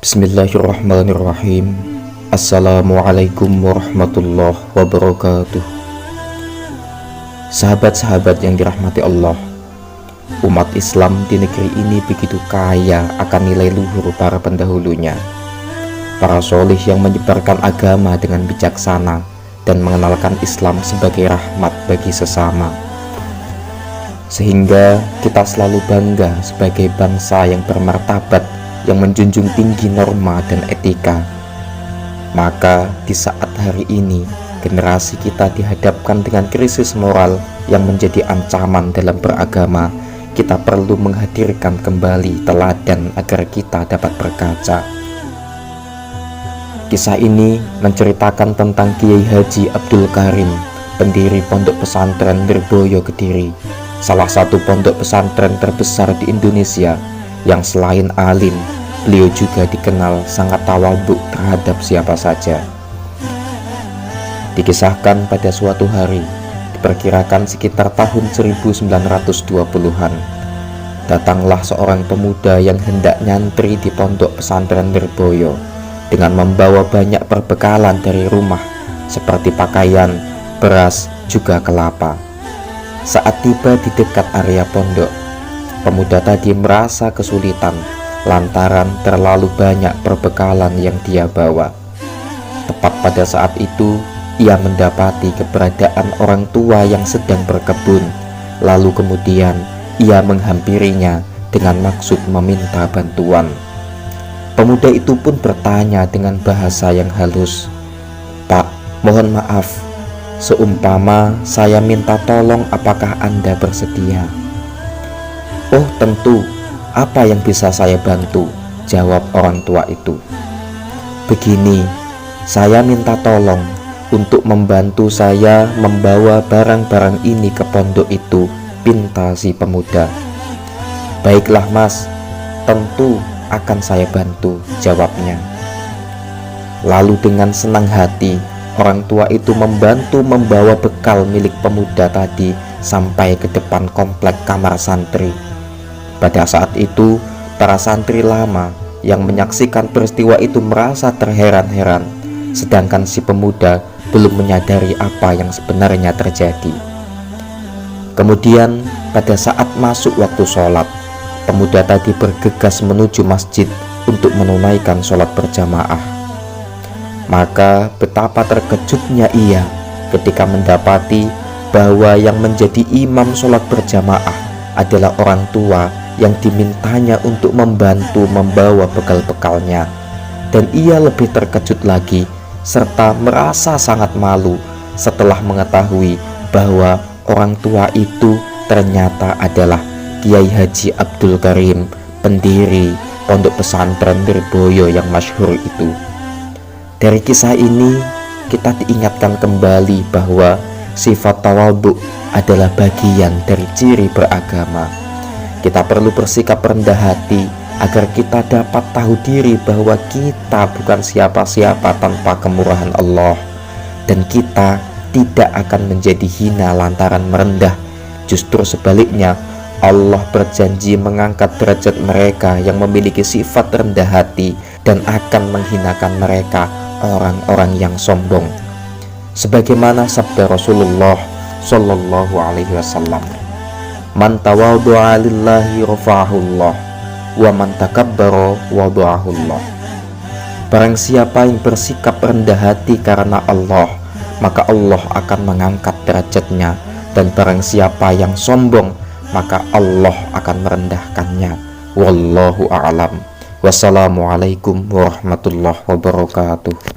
Bismillahirrahmanirrahim. Assalamualaikum warahmatullahi wabarakatuh. Sahabat-sahabat yang dirahmati Allah, umat Islam di negeri ini begitu kaya akan nilai luhur para pendahulunya, para solih yang menyebarkan agama dengan bijaksana dan mengenalkan Islam sebagai rahmat bagi sesama. Sehingga kita selalu bangga sebagai bangsa yang bermartabat, yang menjunjung tinggi norma dan etika. Maka di saat hari ini generasi kita dihadapkan dengan krisis moral yang menjadi ancaman dalam beragama, kita perlu menghadirkan kembali teladan agar kita dapat berkaca. Kisah ini menceritakan tentang Kiai Haji Abdul Karim, pendiri Pondok Pesantren Lirboyo Kediri, salah satu pondok pesantren terbesar di Indonesia, yang selain alim, beliau juga dikenal sangat tawadhu terhadap siapa saja. Dikisahkan pada suatu hari, diperkirakan sekitar tahun 1920-an, datanglah seorang pemuda yang hendak nyantri di pondok pesantren Lirboyo dengan membawa banyak perbekalan dari rumah seperti pakaian, beras, juga kelapa. Saat tiba di dekat area pondok, pemuda tadi merasa kesulitan lantaran terlalu banyak perbekalan yang dia bawa. Tepat pada saat itu, ia mendapati keberadaan orang tua yang sedang berkebun. Lalu kemudian ia menghampirinya dengan maksud meminta bantuan. Pemuda itu pun bertanya dengan bahasa yang halus, "Pak, mohon maaf, seumpama saya minta tolong, apakah Anda bersedia?" "Oh tentu, apa yang bisa saya bantu?" jawab orang tua itu. "Begini, saya minta tolong untuk membantu saya membawa barang-barang ini ke pondok itu," pinta si pemuda. "Baiklah mas, tentu akan saya bantu," jawabnya. Lalu dengan senang hati, orang tua itu membantu membawa bekal milik pemuda tadi sampai ke depan komplek kamar santri. Pada saat itu, para santri lama yang menyaksikan peristiwa itu merasa terheran-heran, sedangkan si pemuda belum menyadari apa yang sebenarnya terjadi. Kemudian, pada saat masuk waktu sholat, pemuda tadi bergegas menuju masjid untuk menunaikan sholat berjamaah. Maka betapa terkejutnya ia ketika mendapati bahwa yang menjadi imam sholat berjamaah adalah orang tua yang dimintanya untuk membantu membawa bekal-bekalnya. Dan ia lebih terkejut lagi serta merasa sangat malu setelah mengetahui bahwa orang tua itu ternyata adalah Kiai Haji Abdul Karim, pendiri Pondok Pesantren Lirboyo yang masyhur itu. Dari kisah ini kita diingatkan kembali bahwa sifat tawadhu adalah bagian dari ciri beragama. Kita perlu bersikap rendah hati agar kita dapat tahu diri bahwa kita bukan siapa-siapa tanpa kemurahan Allah, dan kita tidak akan menjadi hina lantaran merendah. Justru sebaliknya, Allah berjanji mengangkat derajat mereka yang memiliki sifat rendah hati dan akan menghinakan mereka orang-orang yang sombong. Sebagaimana sabda Rasulullah Shallallahu Alaihi Wasallam, "Man tawadhu'a lillahi rafa'ahullah, wa man takabbara wada'ahullah." Barang siapa yang bersikap rendah hati karena Allah, maka Allah akan mengangkat derajatnya, dan barang siapa yang sombong, maka Allah akan merendahkannya. Wallahu a'lam. Wassalamualaikum warahmatullahi wabarakatuh.